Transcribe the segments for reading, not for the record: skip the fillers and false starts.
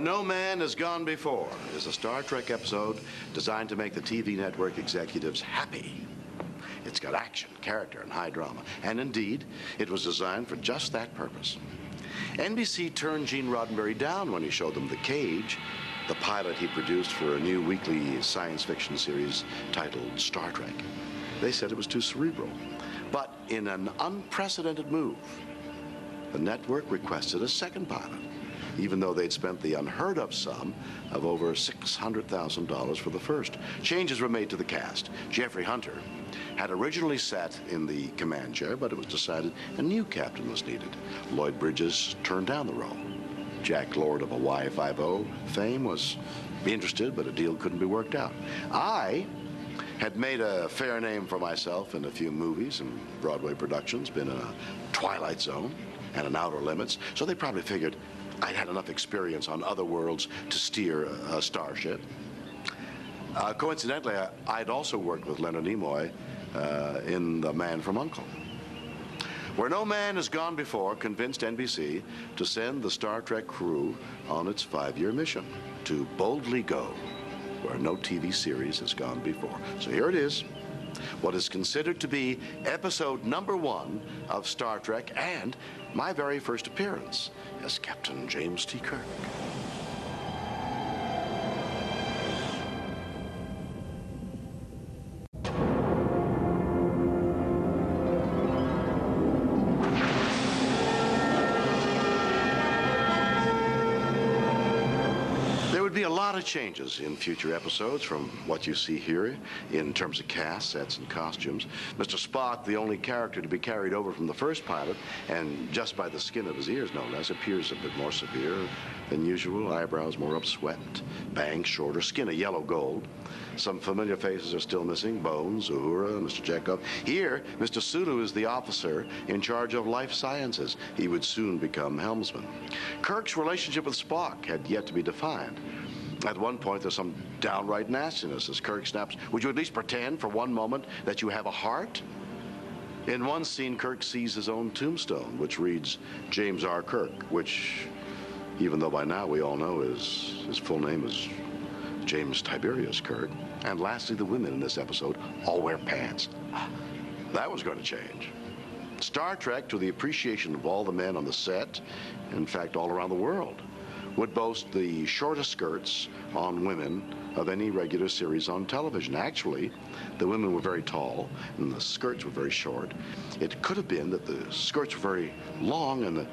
No Man Has Gone Before is a Star Trek episode designed to make the TV network executives happy. It's got action, character, and high drama. And indeed, it was designed for just that purpose. NBC turned Gene Roddenberry down when he showed them The Cage, the pilot he produced for a new weekly science fiction series titled Star Trek. They said it was too cerebral. But in an unprecedented move, the network requested a second pilot, even though they'd spent the unheard of sum of over $600,000 for the first. Changes were made to the cast. Jeffrey Hunter had originally sat in the command chair, but it was decided a new captain was needed. Lloyd Bridges turned down the role. Jack Lord of Hawaii Five-0 fame was interested, but a deal couldn't be worked out. I had made a fair name for myself in a few movies and Broadway productions, been in a Twilight Zone and an Outer Limits, so they probably figured I'd had enough experience on other worlds to steer a starship. Coincidentally, I'd also worked with Leonard Nimoy in The Man from U.N.C.L.E. Where No Man Has Gone Before convinced NBC to send the Star Trek crew on its 5-year mission to boldly go where no TV series has gone before. So here it is, what is considered to be episode #1 of Star Trek and my very first appearance as Captain James T. Kirk. There would be a lot of changes in future episodes from what you see here in terms of cast, sets, and costumes. Mr. Spock, the only character to be carried over from the first pilot, and just by the skin of his ears, no less, appears a bit more severe than usual. Eyebrows more upswept, bangs shorter, skin a yellow gold. Some familiar faces are still missing: Bones, Uhura, Mr. Chekhov. Here, Mr. Sulu is the officer in charge of life sciences. He would soon become helmsman. Kirk's relationship with Spock had yet to be defined. At one point, there's some downright nastiness as Kirk snaps, "Would you at least pretend for one moment that you have a heart?" In one scene, Kirk sees his own tombstone, which reads James R. Kirk, which, even though by now we all know his full name is James Tiberius Kirk. And lastly, the women in this episode all wear pants. That was going to change. Star Trek, to the appreciation of all the men on the set, in fact, all around the world, would boast the shortest skirts on women of any regular series on television. Actually, the women were very tall and the skirts were very short. It could have been that the skirts were very long and the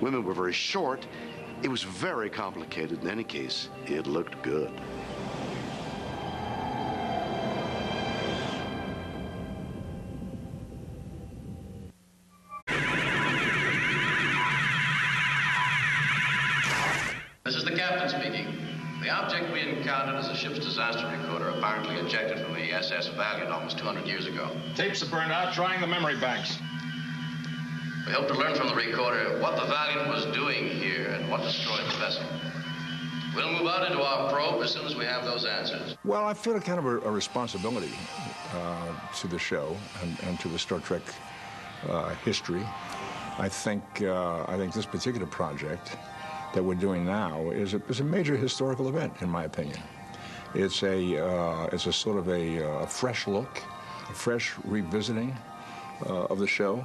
women were very short. It was very complicated. In any case, it looked good. This is the captain speaking. The object we encountered is a ship's disaster recorder, apparently ejected from the SS Valiant almost 200 years ago. Tapes are burned out, trying the memory banks. We hope to learn from the recorder what the Valiant was doing here and what destroyed the vessel. We'll move out into our probe as soon as we have those answers. Well, I feel kind of a responsibility to the show and to the Star Trek history. I think this particular project that we're doing now is a major historical event, in my opinion. It's a sort of a fresh look, a fresh revisiting of the show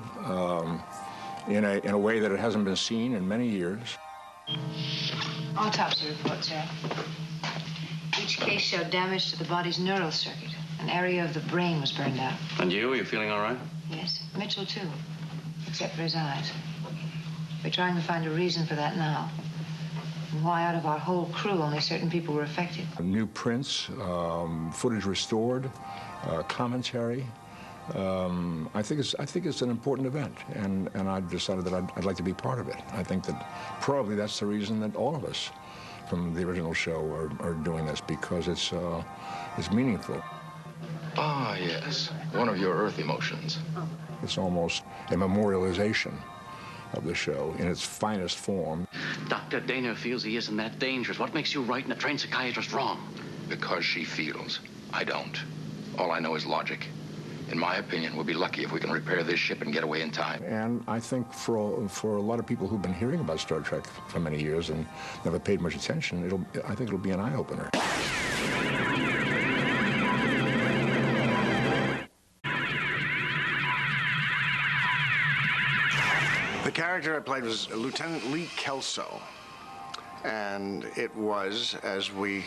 in a way that it hasn't been seen in many years. Autopsy report, sir. Each case showed damage to the body's neural circuit. An area of the brain was burned out. And you? Are you feeling all right? Yes, Mitchell too, except for his eyes. We're trying to find a reason for that now. And why out of our whole crew only certain people were affected. New prints, footage restored, commentary. I think it's an important event, and I've decided that I'd like to be part of it. I think that probably that's the reason that all of us from the original show are doing this, because it's meaningful. Ah, yes, one of your Earth emotions. It's almost a memorialization of the show in its finest form. Dr. Dana feels he isn't that dangerous. What makes you right and a trained psychiatrist wrong? Because she feels. I don't. All I know is logic. In my opinion, we'll be lucky if we can repair this ship and get away in time. And I think for a lot of people who've been hearing about Star Trek for many years and never paid much attention, I think it'll be an eye-opener. The character I played was Lieutenant Lee KELSO. And it was, as we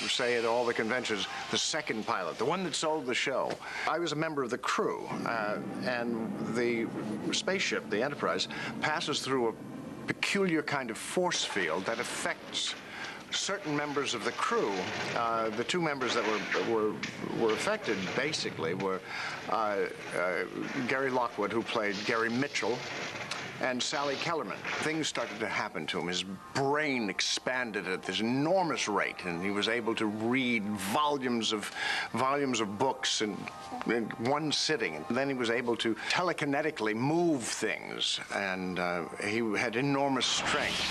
say at all the conventions, the second pilot, the one that sold the show. I was a member of the crew, and the spaceship, the Enterprise, passes through a peculiar kind of force field that affects certain members of the crew. The two members that were affected, basically, were Gary Lockwood, who played Gary Mitchell, and Sally Kellerman. Things started to happen to him. His brain expanded at this enormous rate, and he was able to read volumes of books in one sitting. And then he was able to telekinetically move things, and he had enormous strength.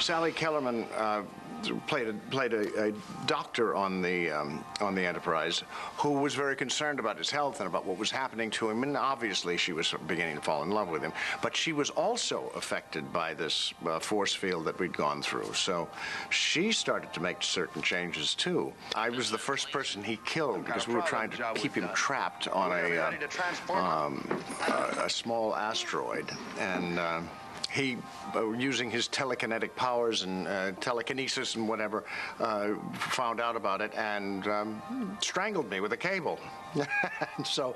Sally Kellerman played a doctor on the Enterprise who was very concerned about his health and about what was happening to him, and obviously she was beginning to fall in love with him. But she was also affected by this force field that we'd gone through, so she started to make certain changes too. I was the first person he killed because we were trying to keep him trapped on a small asteroid, and he, using his telekinetic powers and telekinesis and whatever, found out about it and strangled me with a cable. So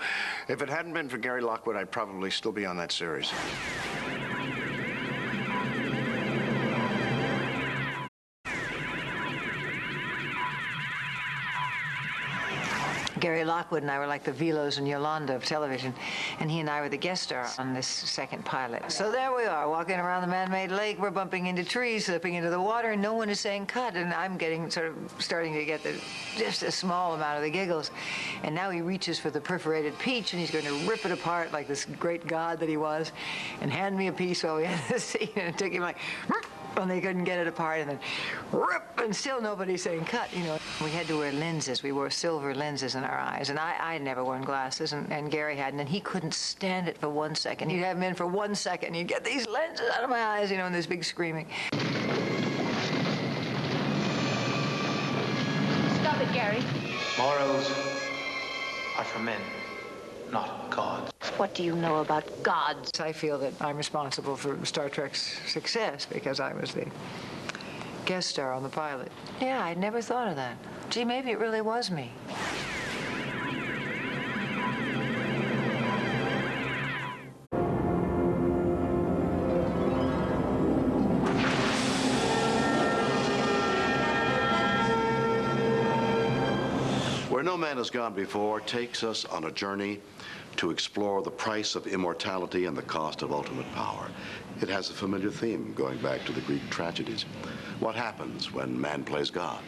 if it hadn't been for Gary Lockwood, I'd probably still be on that series. Gary Lockwood and I were like the Velos and Yolanda of television, and he and I were the guest star on this second pilot. So there we are, walking around the man-made lake. We're bumping into trees, slipping into the water, and no one is saying cut, and I'm getting starting to get just a small amount of the giggles. And now he reaches for the perforated peach, and he's going to rip it apart like this great god that he was, and hand me a piece while we had the scene, and it took him like, and they couldn't get it apart, and then rip, and still nobody's saying cut, you know. We had to wear lenses. We wore silver lenses in our eyes, and I had never worn glasses, and Gary hadn't, and he couldn't stand it for 1 second. He'd have him in for 1 second, and he'd get these lenses out of my eyes, you know, and this big screaming. Stop it, Gary. Morals are for men, not gods. What do you know about gods? I feel that I'm responsible for Star Trek's success because I was the guest star on the pilot. Yeah, I'd never thought of that. Gee, maybe it really was me. Where No Man Has Gone Before takes us on a journey to explore the price of immortality and the cost of ultimate power. It has a familiar theme going back to the Greek tragedies. What happens when man plays God?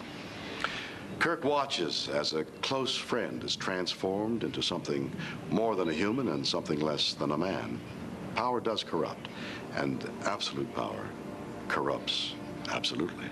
Kirk watches as a close friend is transformed into something more than a human and something less than a man. Power does corrupt, and absolute power corrupts absolutely.